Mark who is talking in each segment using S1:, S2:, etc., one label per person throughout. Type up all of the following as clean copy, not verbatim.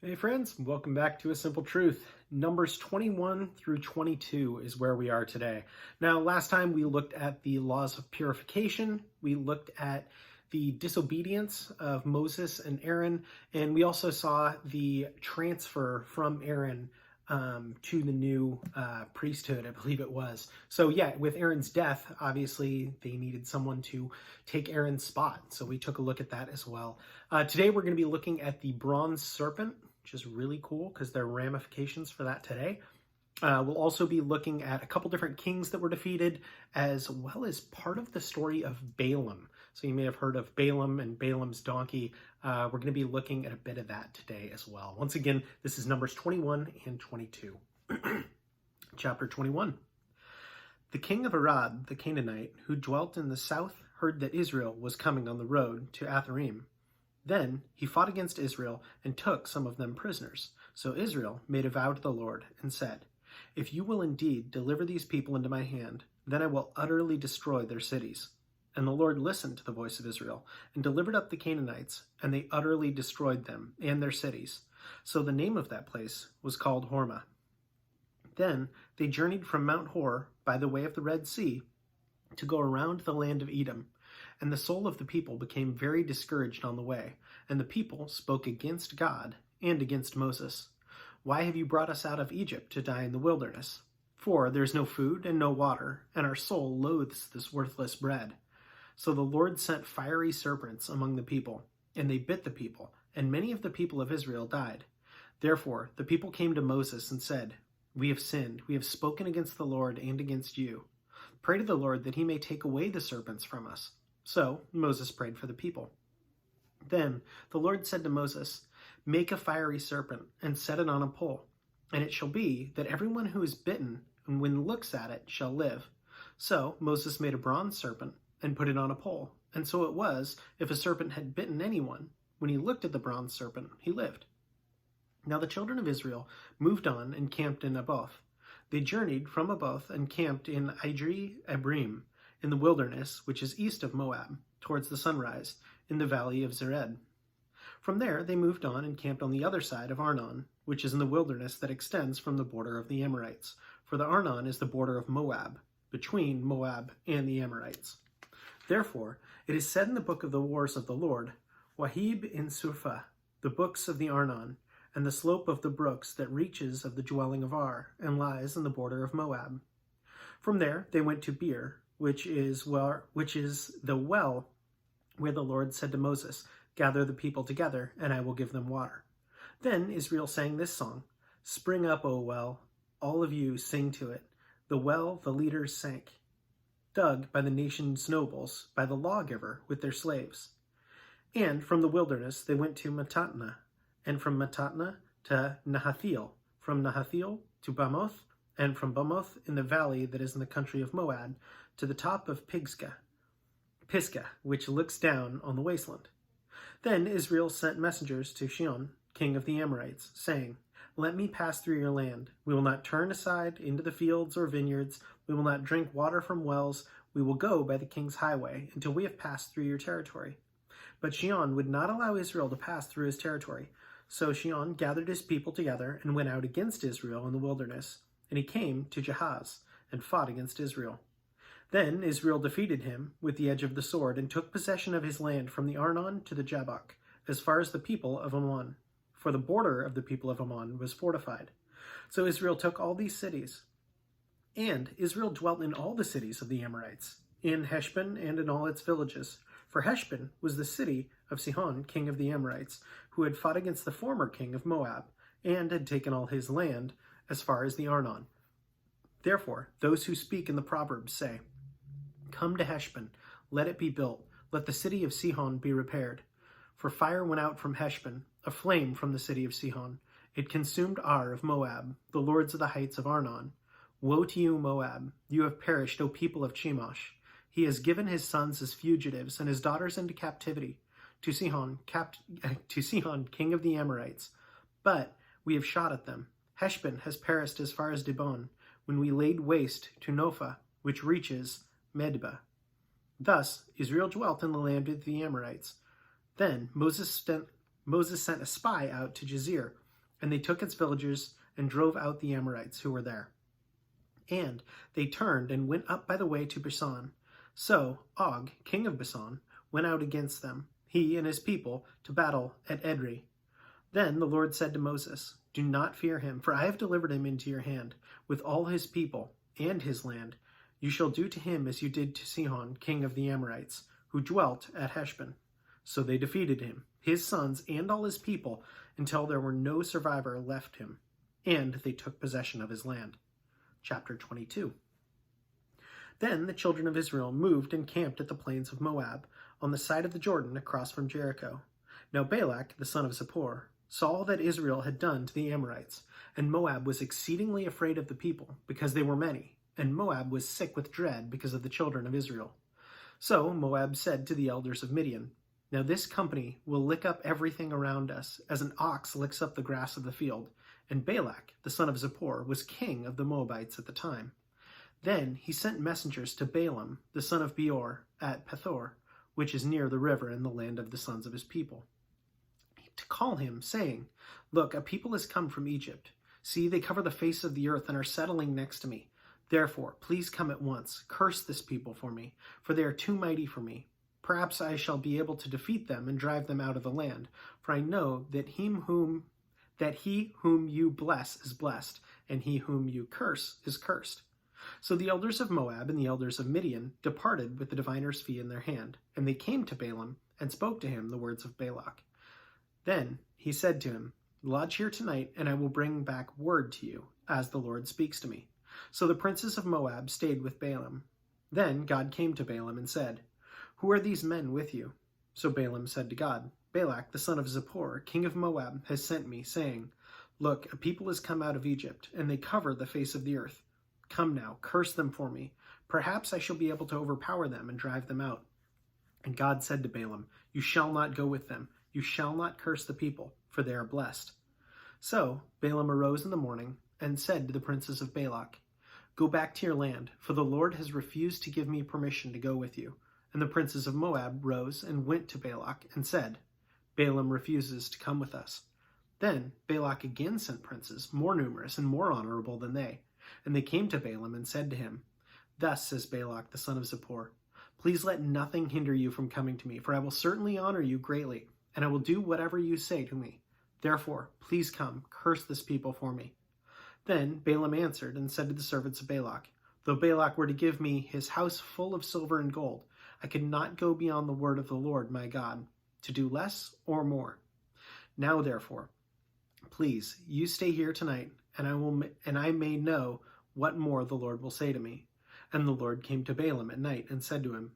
S1: Hey friends, welcome back to A Simple Truth. Numbers 21 through 22 is where we are today. Now, last time we looked at the laws of purification, we looked at the disobedience of Moses and Aaron, and we also saw the transfer from Aaron to the new priesthood, I believe it was. So yeah, with Aaron's death, obviously they needed someone to take Aaron's spot. So we took a look at that as well. Today we're going to be looking at the bronze serpent, which is really cool because there are ramifications for that today. We'll also be looking at a couple different kings that were defeated, as well as part of the story of Balaam. So you may have heard of Balaam and Balaam's donkey. We're going to be looking at a bit of that today as well. Once again, this is Numbers 21 and 22. Chapter 21. The king of Arad, the Canaanite, who dwelt in the south, heard that Israel was coming on the road to Atharim. Then he fought against Israel and took some of them prisoners. So Israel made a vow to the Lord and said, "If you will indeed deliver these people into my hand, then I will utterly destroy their cities." And the Lord listened to the voice of Israel and delivered up the Canaanites, and they utterly destroyed them and their cities. So the name of that place was called Hormah. Then they journeyed from Mount Hor by the way of the Red Sea to go around the land of Edom. And the soul of the people became very discouraged on the way, and the people spoke against God and against Moses. "Why have you brought us out of Egypt to die in the wilderness? For there is no food and no water, and our soul loathes this worthless bread." So the Lord sent fiery serpents among the people, and they bit the people, and many of the people of Israel died. Therefore the people came to Moses and said, "We have sinned, we have spoken against the Lord and against you. Pray to the Lord that he may take away the serpents from us." So Moses prayed for the people. Then the Lord said to Moses, "Make a fiery serpent and set it on a pole. And it shall be that everyone who is bitten and when looks at it shall live." So Moses made a bronze serpent and put it on a pole. And so it was, if a serpent had bitten anyone, when he looked at the bronze serpent, he lived. Now the children of Israel moved on and camped in Naboth. They journeyed from Naboth and camped in Abrim, in the wilderness, which is east of Moab, towards the sunrise, in the valley of Zered. From there they moved on and camped on the other side of Arnon, which is in the wilderness that extends from the border of the Amorites. For the Arnon is the border of Moab, between Moab and the Amorites. Therefore it is said in the book of the wars of the Lord, "Wahib in Surpha, the books of the Arnon, and the slope of the brooks that reaches of the dwelling of Ar, and lies in the border of Moab." From there they went to Beer, which is the well where the Lord said to Moses, "Gather the people together, and I will give them water." Then Israel sang this song, "Spring up, O well, all of you sing to it. The well the leaders sank, dug by the nation's nobles, by the lawgiver with their slaves." And from the wilderness they went to Mattatna, and from Mattatna to Nahathiel, from Nahathiel to Bamoth, and from Bamoth in the valley that is in the country of Moab, to the top of Pisgah, which looks down on the wasteland. Then Israel sent messengers to Sihon, king of the Amorites, saying, "Let me pass through your land. We will not turn aside into the fields or vineyards. We will not drink water from wells. We will go by the king's highway until we have passed through your territory." But Sihon would not allow Israel to pass through his territory. So Sihon gathered his people together and went out against Israel in the wilderness. And he came to Jahaz and fought against Israel. Then Israel defeated him with the edge of the sword and took possession of his land from the Arnon to the Jabbok, as far as the people of Ammon. For the border of the people of Ammon was fortified. So Israel took all these cities. And Israel dwelt in all the cities of the Amorites, in Heshbon and in all its villages. For Heshbon was the city of Sihon, king of the Amorites, who had fought against the former king of Moab, and had taken all his land as far as the Arnon. Therefore, those who speak in the Proverbs say, "Come to Heshbon, let it be built, let the city of Sihon be repaired." For fire went out from Heshbon, a flame from the city of Sihon. It consumed Ar of Moab, the lords of the heights of Arnon. Woe to you, Moab! You have perished, O people of Chemosh. He has given his sons as fugitives and his daughters into captivity to Sihon, king of the Amorites. But we have shot at them. Heshbon has perished as far as Dibon, when we laid waste to Nophah, which reaches Medeba. Thus Israel dwelt in the land of the Amorites. Then Moses sent a spy out to Jazer, and they took its villagers and drove out the Amorites who were there. And they turned and went up by the way to Bashan. So Og, king of Bashan, went out against them, he and his people, to battle at Edrei. Then the Lord said to Moses, "Do not fear him, for I have delivered him into your hand, with all his people and his land. You shall do to him as you did to Sihon, king of the Amorites, who dwelt at Heshbon." So they defeated him, his sons and all his people, until there were no survivor left him, and they took possession of his land. Chapter 22. Then the children of Israel moved and camped at the plains of Moab, on the side of the Jordan across from Jericho. Now Balak, the son of Zippor, saw all that Israel had done to the Amorites, and Moab was exceedingly afraid of the people, because they were many, and Moab was sick with dread because of the children of Israel. So Moab said to the elders of Midian, "Now this company will lick up everything around us, as an ox licks up the grass of the field." And Balak, the son of Zippor, was king of the Moabites at the time. Then he sent messengers to Balaam, the son of Beor, at Pethor, which is near the river in the land of the sons of his people, to call him, saying, "Look, a people has come from Egypt. See, they cover the face of the earth and are settling next to me. Therefore, please come at once. Curse this people for me, for they are too mighty for me. Perhaps I shall be able to defeat them and drive them out of the land. For I know that he whom you bless is blessed, and he whom you curse is cursed." So the elders of Moab and the elders of Midian departed with the diviner's fee in their hand, and they came to Balaam and spoke to him the words of Balak. Then he said to him, "Lodge here tonight, and I will bring back word to you, as the Lord speaks to me." So the princes of Moab stayed with Balaam. Then God came to Balaam and said, "Who are these men with you?" So Balaam said to God, "Balak, the son of Zippor, king of Moab, has sent me, saying, 'Look, a people has come out of Egypt, and they cover the face of the earth. Come now, curse them for me. Perhaps I shall be able to overpower them and drive them out.' And God said to Balaam, 'You shall not go with them. You shall not curse the people, for they are blessed.' So Balaam arose in the morning and said to the princes of Balak, 'Go back to your land, for the Lord has refused to give me permission to go with you.' And the princes of Moab rose and went to Balak and said, 'Balaam refuses to come with us.' Then Balak again sent princes, more numerous and more honorable than they. And they came to Balaam and said to him, 'Thus says Balak, the son of Zippor, please let nothing hinder you from coming to me, for I will certainly honor you greatly, and I will do whatever you say to me. Therefore, please come, curse this people for me.' Then Balaam answered and said to the servants of Balak, 'Though Balak were to give me his house full of silver and gold, I could not go beyond the word of the Lord my God, to do less or more. Now therefore, please, you stay here tonight, and I may know what more the Lord will say to me.' And the Lord came to Balaam at night and said to him,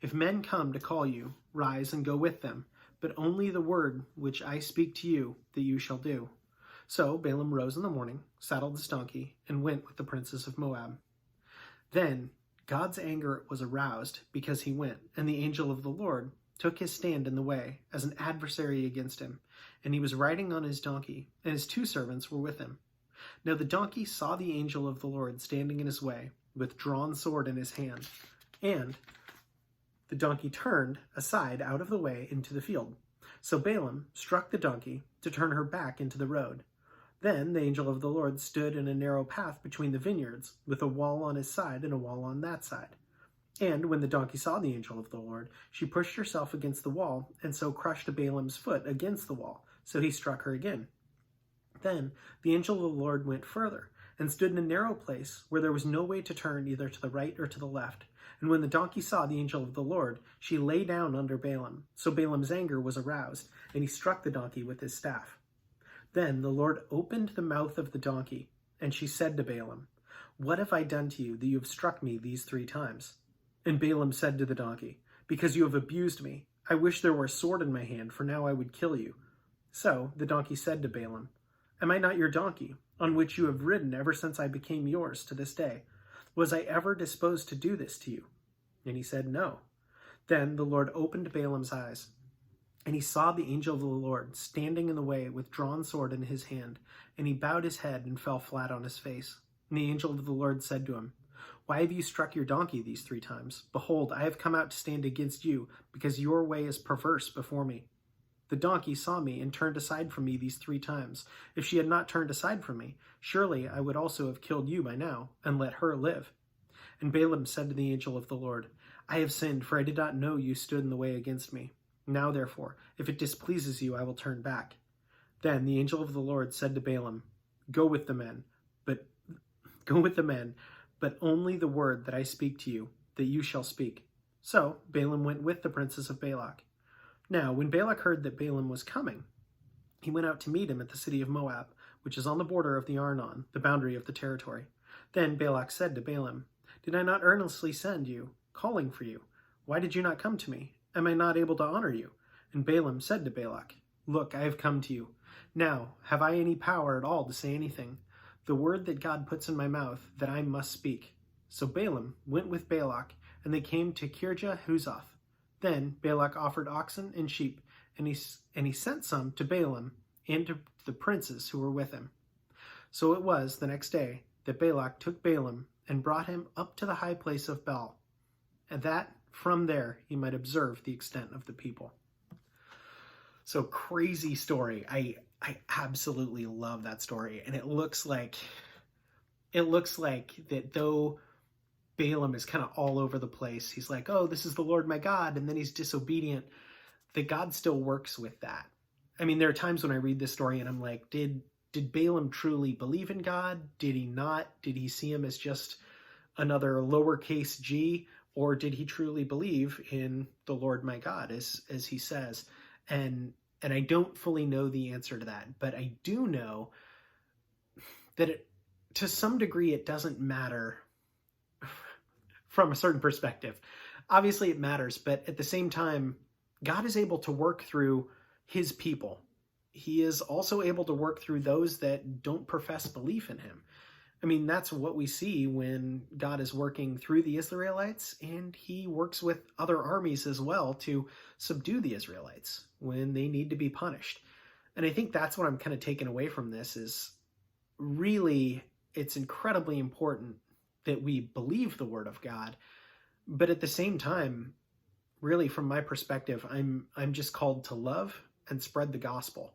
S1: 'If men come to call you, rise and go with them, but only the word which I speak to you that you shall do.' So Balaam rose in the morning, saddled his donkey, and went with the princes of Moab. Then God's anger was aroused because he went, and the angel of the Lord took his stand in the way as an adversary against him, and he was riding on his donkey, and his 2 servants were with him. Now the donkey saw the angel of the Lord standing in his way, with drawn sword in his hand, and the donkey turned aside out of the way into the field. So Balaam struck the donkey to turn her back into the road. Then the angel of the Lord stood in a narrow path between the vineyards, with a wall on his side and a wall on that side. And when the donkey saw the angel of the Lord, she pushed herself against the wall, and so crushed Balaam's foot against the wall. So he struck her again. Then the angel of the Lord went further, and stood in a narrow place where there was no way to turn either to the right or to the left. And when the donkey saw the angel of the Lord, she lay down under Balaam. So Balaam's anger was aroused, and he struck the donkey with his staff. Then the Lord opened the mouth of the donkey, and she said to Balaam, 'What have I done to you that you have struck me these 3 times? And Balaam said to the donkey, 'Because you have abused me. I wish there were a sword in my hand, for now I would kill you.' So the donkey said to Balaam, 'Am I not your donkey, on which you have ridden ever since I became yours to this day? Was I ever disposed to do this to you?' And he said, 'No.' Then the Lord opened Balaam's eyes, and he saw the angel of the Lord standing in the way with drawn sword in his hand, and he bowed his head and fell flat on his face. And the angel of the Lord said to him, 'Why have you struck your donkey these 3 times? Behold, I have come out to stand against you, because your way is perverse before me.' The donkey saw me and turned aside from me these 3 times. If she had not turned aside from me, surely I would also have killed you by now, and let her live." And Balaam said to the angel of the Lord, "I have sinned, for I did not know you stood in the way against me. Now therefore, if it displeases you, I will turn back." Then the angel of the Lord said to Balaam, Go with the men, but only the word that I speak to you, that you shall speak." So Balaam went with the princes of Balak. Now when Balak heard that Balaam was coming, he went out to meet him at the city of Moab, which is on the border of the Arnon, the boundary of the territory. Then Balak said to Balaam, "Did I not earnestly send you, calling for you? Why did you not come to me? Am I not able to honor you?" And Balaam said to Balak, "Look, I have come to you. Now, have I any power at all to say anything? The word that God puts in my mouth, that I must speak." So Balaam went with Balak, and they came to Kirjah Huzoth. Then Balak offered oxen and sheep, and he sent some to Balaam and to the princes who were with him. So it was the next day that Balak took Balaam and brought him up to the high place of Baal, and that from there he might observe the extent of the people. So crazy story. I absolutely love that story. And it looks like that though Balaam is kind of all over the place, he's like, "Oh, this is the Lord my God," and then he's disobedient, that God still works with that. I mean, there are times when I read this story and I'm like, did Balaam truly believe in God? Did he not? Did he see him as just another lowercase g? Or did he truly believe in the Lord my God, as he says? And I don't fully know the answer to that, but I do know that to some degree it doesn't matter from a certain perspective. Obviously it matters, but at the same time, God is able to work through his people. He is also able to work through those that don't profess belief in him. I mean, that's what we see when God is working through the Israelites, and he works with other armies as well to subdue the Israelites when they need to be punished. And I think that's what I'm kind of taking away from this is really it's incredibly important that we believe the word of God. But at the same time, really from my perspective, I'm just called to love and spread the gospel.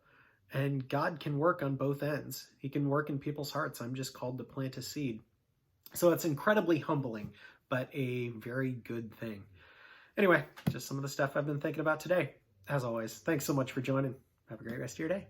S1: And God can work on both ends. He can work in people's hearts. I'm just called to plant a seed. So it's incredibly humbling, but a very good thing. Anyway, just some of the stuff I've been thinking about today. As always, thanks so much for joining. Have a great rest of your day.